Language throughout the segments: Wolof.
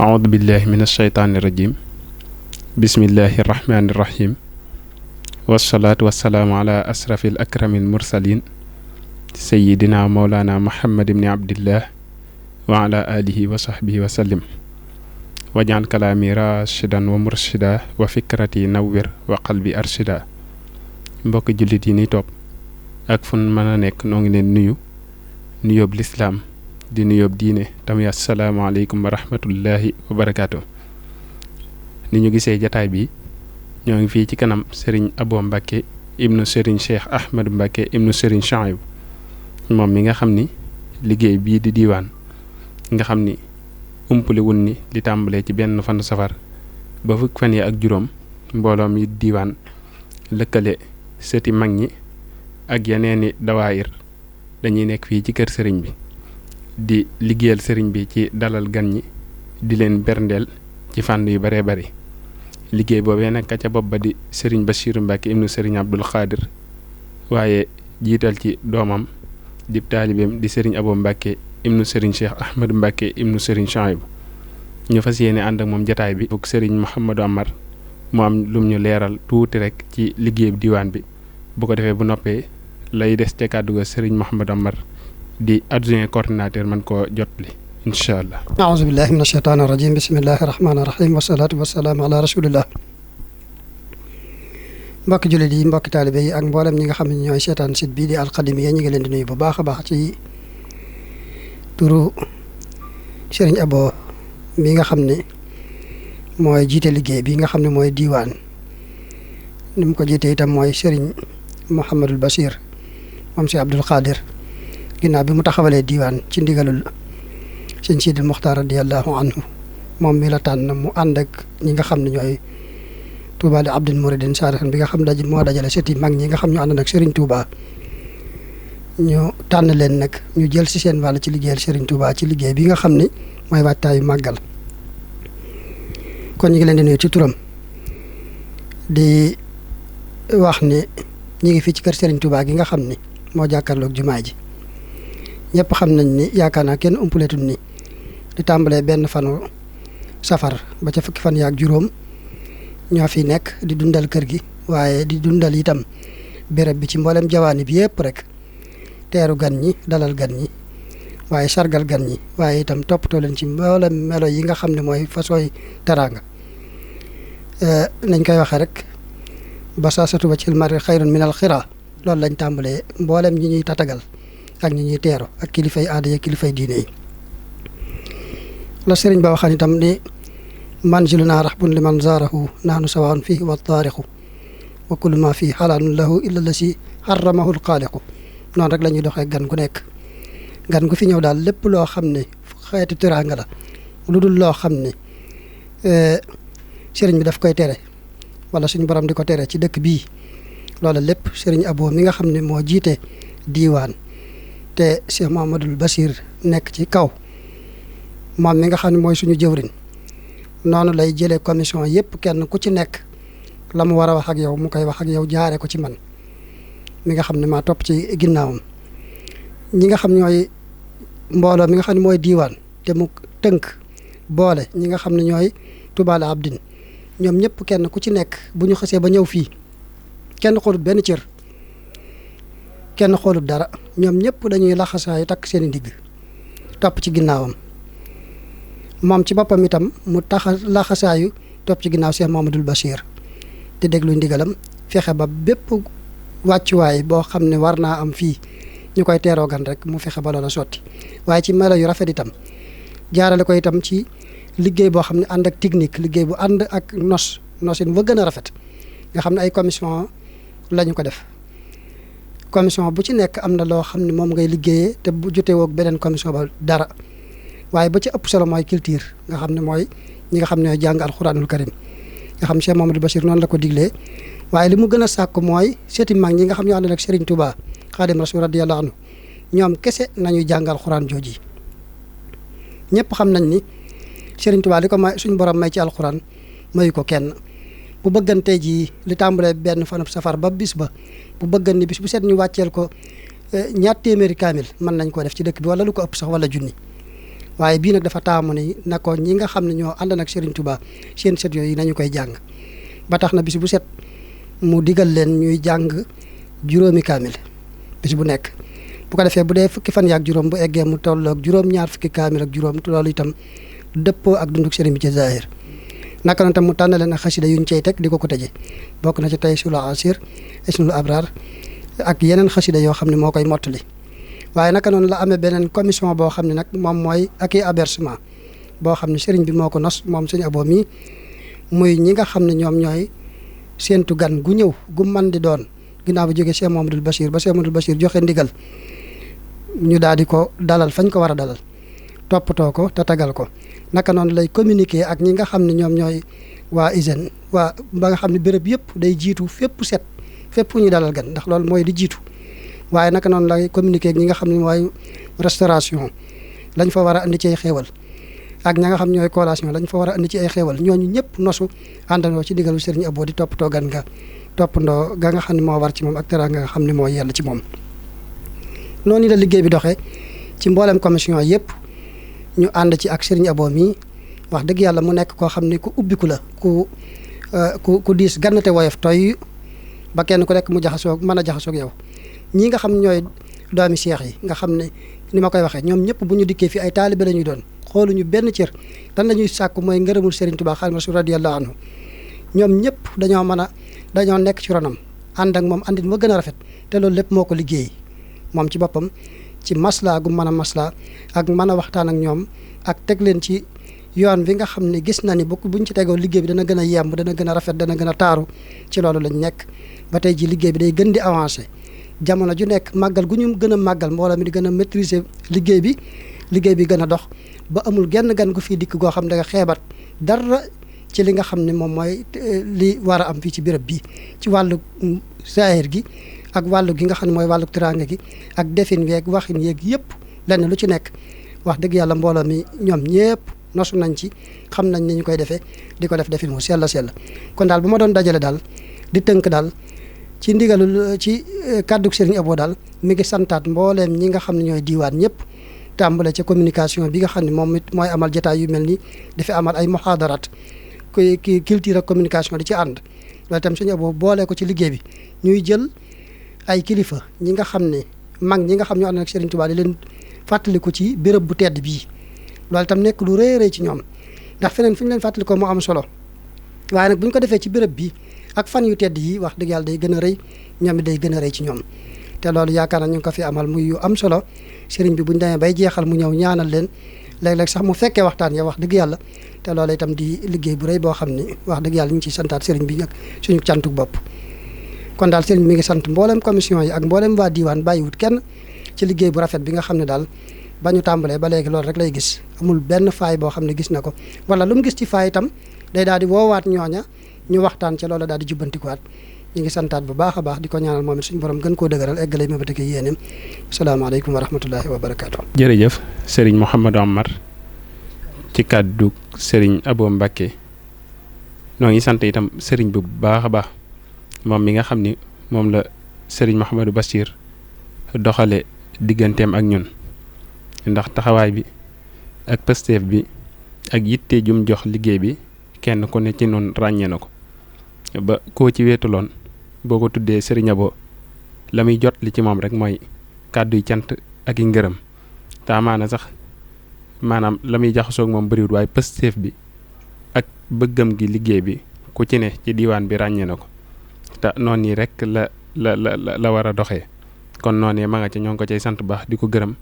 أعوذ بالله من الشيطان الرجيم بسم الله الرحمن الرحيم والصلاة والسلام على أشرف الأكرم المرسلين سيدنا مولانا محمد بن عبد الله وعلى آله وصحبه وسلم واجعل كلامي راشدا ومرشدا وفكرتي نوّر وقلبي أرشدا mbokk jullit yi ni topp ak fun mën a nekk noo ngi leen nuyu nuyoob lislaam di nuyoob diine tamit asalaamaaleykum wa rahmatullahi wa barakaatu. ni ñu gisee jataay bi ñoo ngi fii ci kanam Serigne Abo Mbacke ibnu Serigne Cheikh Ahmadou Mbacke ibnu Serigne Chouaïb moom mi nga xam ni liggéey bii di diiwaan nga xam ni umpale wun ni li tàmbalee ci benn fan safar ba fukk fan yi ak juróom mbooloom yi diiwaan lëkkale sëti mag ñi ak yeneeni dawaayir dañuy nekk fii ci kër sëriñ bi di liggéeyal sëriñ bi ci dalal gan ñi di leen berndeel ci fànn yu baree bari liggéey boobee nag ka ca bopp ba di sëriñ Bassirou Mbacke ibnu sëriñ Abdul Xaadir waaye jiital ci doomam di taalibeem di sëriñ Abo Mbacke ibnu sëriñ Cheikh Ahmadou Mbacke ibnu sëriñ Chouaïb ñu fas yéene ànd ak moom jataay bi fukk sëriñ Mouhamadou Amar mu am lum ñu leeral tuuti rek ci liggéey diwaan bi bu ko defee bu noppee lay des ca kàddu ga sëriñ Mouhamadou Amar di adjoint coordinateur man koo jotli incha allah. aouzu billahi min ashaytaani rajim bismillahi rahmaani rahim wasalaatu wasalaamu ala rasulillah. mbokki jullit yi mbokki taalibe yi ak mboolem ñi nga xam ne ñooy seetaan site bii di alxadimiya ñi ngi leen di nuyu bu baax a baax ci turu sëriñ Abo mi nga xam ne mooy jiite liggéey bi nga xam ne mooy diiwaan ni mu ko jiite itam mooy sëriñ Mouhamadul Bachir moom si Abdul Xaadir ginnaaw bi mu taxawalee diiwaan ci ndigalul sëñ Sidil Muxtaar radiyallahu anhu moom mi la tànn mu ànd ak ñi nga xam ne ñooy Touba li Abdul Muridin Saarixin bi nga xam ne moo dajale sëti mag ñi nga xam ñu ànd nag Serigne Touba ñu tànn leen nag ñu jël si seen wàll ci liggéeyal Serigne Touba ci liggéey bi nga xam ni mooy waajtaayu màggal. kon ñu ngi leen di nuyu ci turam di wax ni ñu ngi fii ci kër Serigne Touba gi nga xam ni moo jàkkaarloog jumaa ji ñëpp xam nañ ni yaakaar naa kenn umpuleetul ni di tàmbalee benn fanu safar ba ca fukki fan yaak juróom ñoo fi nekk di dundal kër gi waaye di dundal itam béréb bi ci mboolem jawaani bi yëpp rek teeru gan ñi dalal gan ñi waaye sargal gan ñi waaye itam toppatoo leen ci mboolem melo yi nga xam ne mooy façon teraanga nañ koy waxee rek ba saa satu ba cil mari xayrun minal xira loolu lañ tàmbalee mboolem ñi ñuy tatagal ak ñi ñuy teeru ak kilifay aada yi kilifay diine yi la sëriñ ba waxaan itam ni manziluna rahbun liman zaarahu nahnu sawaun fihi wa taarixu wa kullu ma fii xalaanun lahu illa la si xaramahu lxaaliqu noonu rek la ñuy doxee gan gu nekk gan gu fi ñëw daal lépp loo xam ne xeeti teraanga la lu dul loo xam ne sëriñ bi daf koy tere wala suñu borom di ko tere ci dëkk bii loola lépp sëriñ Abo mi nga xam ne moo jiite diiwaan te Cheikh Mouhamadoul Bachir nekk ci kaw moom mi nga xam ne mooy suñu jëwriñ noonu lay jëlee commission yëpp kenn ku ci nekk la mu war a wax ak yow mu koy wax ak yow jaaree ko ci man mi nga xam ne maa topp ci ginnaawam ñi nga xam ñooy mbooloo mi nga xam ne mooy diiwaan te mu tënk boole ñi nga xam ne ñooy Touba li Abdin ñoom ñëpp kenn ku ci nekk bu ñu xasee ba ñëw fii kenn xoolut benn cër kenn xoolut dara ñoom ñëpp dañuy laxasaayu takk seen i ndigg topp ci ginnaawam moom ci boppam itam mu laxasaayu topp ci ginnaaw Cheikh Mouhamadoul Bachir te déglu ndigalam fexe ba bépp wàccuwaay boo xam ne war naa am fii ñu koy teeroo gan rek mu fexe ba loola sotti waaye ci melo yu rafet itam jaarale ko itam ci liggéey boo xam ne ànd ak technique liggéey bu ànd ak nosin ba gën a rafet nga xam ne ay commission la ñu ko def commission bu ci nekk am na loo xam ne moom ngay liggéeyee te bu jotee woog beneen commission ba dara waaye ba ci ëpp solo mooy culture nga xam ne mooy ñi nga xam ne jàng alxuraanul karim nga xam Cheikh Mouhamadoul Bachir noonu la ko diglee waaye li mu gën a sàkk mooy seeti mag ñi nga xam ñoo ànd ak Serigne Touba Xaadim Rasul radiyallahu anhu ñoom kese nañuy jàngal alxuraan jooji ñëpp xam nañ ni Serigne Touba li ko may suñ borom may ci alxuraan mayu ko kenn bu bëggantee ji li tàmbalee benn fanub safar ba bis ba bu bëggan ni bis bu set ñu wàcceel ko ñaar téeméeri kaamil mën nañ ko def ci dëkk bi wala lu ko ëpp sax wala junni waaye bii nag dafa taamu ni na ko ñi nga xam ne ñoo ànd nag Serigne Touba seen set yooyu nañu koy jàng ba tax na bis bu set mu digal leen ñuy jàng juróomi kaamil bis bu nekk. bu ko defee bu dee fukki fan yaak juróom bu eggee mu tolloog juróom-ñaar fukki kaamil ak juróom loolu itam dëppoo ak dunduk Serigne bi ci zahir naka noonu tam mu tànn leen ak xasida yuñ cey teg di ko tëje bokk na ci tey sulu asir isnul abrar ak yeneen xasida yoo xam ne moo koy mottali waaye naka noonu la amee beneen commission boo xam ne nag moom mooy ak i hébergement boo xam ne Serigne bi moo ko nos moom Serigne Abo mi muy ñi nga xam ne ñoom ñooy séentu gan gu ñëw gu man di doon ginnaaw bi jógee Cheikh Mamadou Bachir ba Cheikh Mamadou Bachir joxe ndigal ñu daal di ko dalal fañ ko war a dalal toppatoo ko te tagal ko naka noonu lay communiquer ak ñi nga xam ne ñoom ñooy waa hygiène waa ba nga xam ne béréb yëpp day jiitu fépp set fépp ñu dalal gan ndax loolu mooy di jiitu waaye naka noonu lay communiquer ak ñi nga xam ne mooy restauration lañ fa war a andi ci ay xéewal ak ña nga xam ñooy collation lañ fa war a andi ci ay xéewal ñooñu ñëpp nosu àndandoo ci digalu Serigne Abo di toppatoo gan nga toppandoo ga nga xam ne moo war ci moom ak teraanga nga xam ne moo yell ci moom. noonu la liggéey bi doxee ci mboolem commission yëpp ñu ànd ci ak Serigne Abo mi wax dëgg yàlla mu nekk koo xam ne ku ubbiku la ku diis gannate woyof toy ba kenn ku nekk mu mën a jaxasoog yow ñii nga xam ñooy doomi seex yi nga xam ne ni ma koy waxee ñoom ñëpp bu ñu dikkee fi ay taalibe la ñuy doon xooluñu benn cër dan la ñuy sàkku mooy ngërëmul Serigne Touba Xaadimu Rasuul radiyallahu anhu ñoom ñëpp dañoo nekk ci ronam ànd ak moom àndit moo gën a rafet te loolu lépp moo ko liggéey moom ci boppam ci maslaa gu mën a maslaa ak mën a waxtaan ak ñoom ak teg leen ci yoon bi nga xam ne gis na ni buñ ci tegoo liggéey bi dana gën a yemb dana gën a rafet dana gën a taaru ci loolu lañ nekk ba tey ji liggéey bi day gën di avancer jamono ju nekk màggal gu ñu gën a màggal mbooloo mi di gën a maîtriser liggéey bi gën a dox ba amul genn gan gu fii dikk goo xam ne da nga xeebat dara ci li nga xam ne moom mooy li war a am fii ci béréb bi ci wàllu zahir gi ak wàllu gi nga xam ne mooy wàllu teraanga gi ak defin weeg waxin yeeg yëpp lenn lu ci nekk wax dëgg yàlla mbooloo mi ñoom ñëpp nosu nañ ci xam nañ ni ñu koy defee di ko def defin mu sell kon daal bu ma doon dajale daal di tënk daal ci ndigalul ci kàddug Serigne Abo daal mi ngi santaat mbooleem ñi nga xam ne ñooy diiwaan ñëpp tàmbale ci communication bi nga xam ne moom it mooy amal jotaay yu mel ni dafa amal ay muhaadarat ki culture ak communication di ci ànd loolu itam Serigne Abo boole ko ci liggéey bi ñuy jël ay kilifa ñi nga xam ne mag ñi nga xam ñoo ànd ak Serigne Touba di leen fàttaliku ci béréb bu tedd bii loolu itam nekk lu rëy a rëy ci ñoom ndax feneen fi ñu leen fàttalikoo moo am solo waaye nag bu ñu ko defee ci béréb bi ak fan yu tedd yi wax dëgg yàlla day gën a rëy ñoom it day gën a rëy ci ñoom te loolu yaakaar na ñu ngi ko fi amal muy yu am solo Serigne bi bu ñu demee bay jeexal mu ñëw ñaanal leen léeg-léeg sax mu fekkee waxtaan ya wax dëgg yàlla te loolu itam di liggéey bu rëy boo xam ne wax dëgg yàlla ñu ngi ciy santaat Serigne bi ak suñu cantuk bopp kon daal Serigne mi ngi sant mboolem commission yi ak mboolem waa diiwaan bàyyiwut kenn ci liggéey bu rafet bi nga xam ne daal ba ñu tàmbalee ba léegi loolu rek lay gis amul benn faay boo xam ne gis na ko wala lu mu gis ci faay itam day daal di woowaat ñooña ñu waxtaan ca loola daal di jubbantikuwaat ñu ngi santaat bu baax a baax di ko ñaanal moom it suñu borom gën koo dëgëral eggalay ma ba tëgg yéeneem asalaamaaleykum wa rahmatullahi wa barakaatu. jërëjëf Serigne Mouhamadou Amar ci kàddu Serigne Abo Mbacké noo ngi sant itam Serigne bi bu baax a baax moom mi nga xam ni moom la Serigne Mouhamadou Bachir doxale digganteem ak ñun ndax taxawaay bi ak pësteef bi ak yitte jum jox liggéey bi kenn ku ne ci noonu ràññee na ko ba koo ci weetuloon boo ko tuddee Serigne Abo la muy jot li ci moom rek mooy kàdduy cant ak i ngërëm te amaana sax maanaam la muy jaxasoog moom bëriwul waaye pësteef bi ak bëggam gi liggéey bi ku ci ne ci diiwaan bi ràññee na ko te noonu yi rek la war a doxee kon noonu ma nga ci ñoo ngi ko cay sant baax di ko gërëm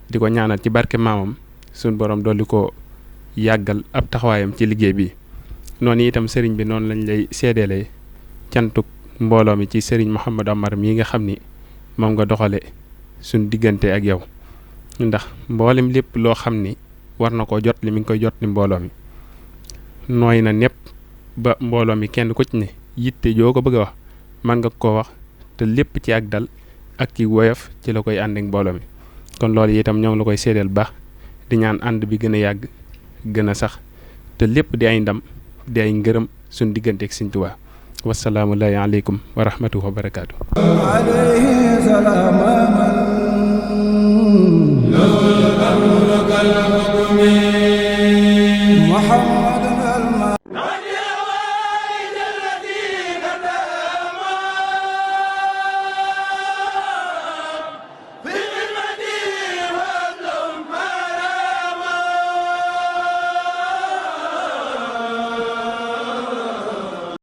di ko ñaanal ci barke maamam suñ borom dolli ko yàggal ab taxawaayam ci liggéey bi noonu itam sëriñ bi noonu lañ lay seedeelee cantuk mbooloo mi ci sëriñ Mouhamadou Amar mii nga xam ni moom nga doxale suñ diggante ak yow ndax mboolem lépp loo xam ni war na koo jot li mi ngi koy jot li mbooloo mi nooy na nepp ba mbooloo mi kenn ku ci ne yitte joo ko bëgg a wax mën nga koo wax te lépp ci ak dal ak ci woyof ci la koy ànd ak mbooloo mi kon loolu itam ñoo ngi la koy seedeel baax di ñaan ànd bi gën a yàgg gën a sax te lépp di ay ndam di ay ngërëm suñ diggante ak Sëriñ Tuubaa wasalaamu aleykum wa rahmatullahi wa barakaatu.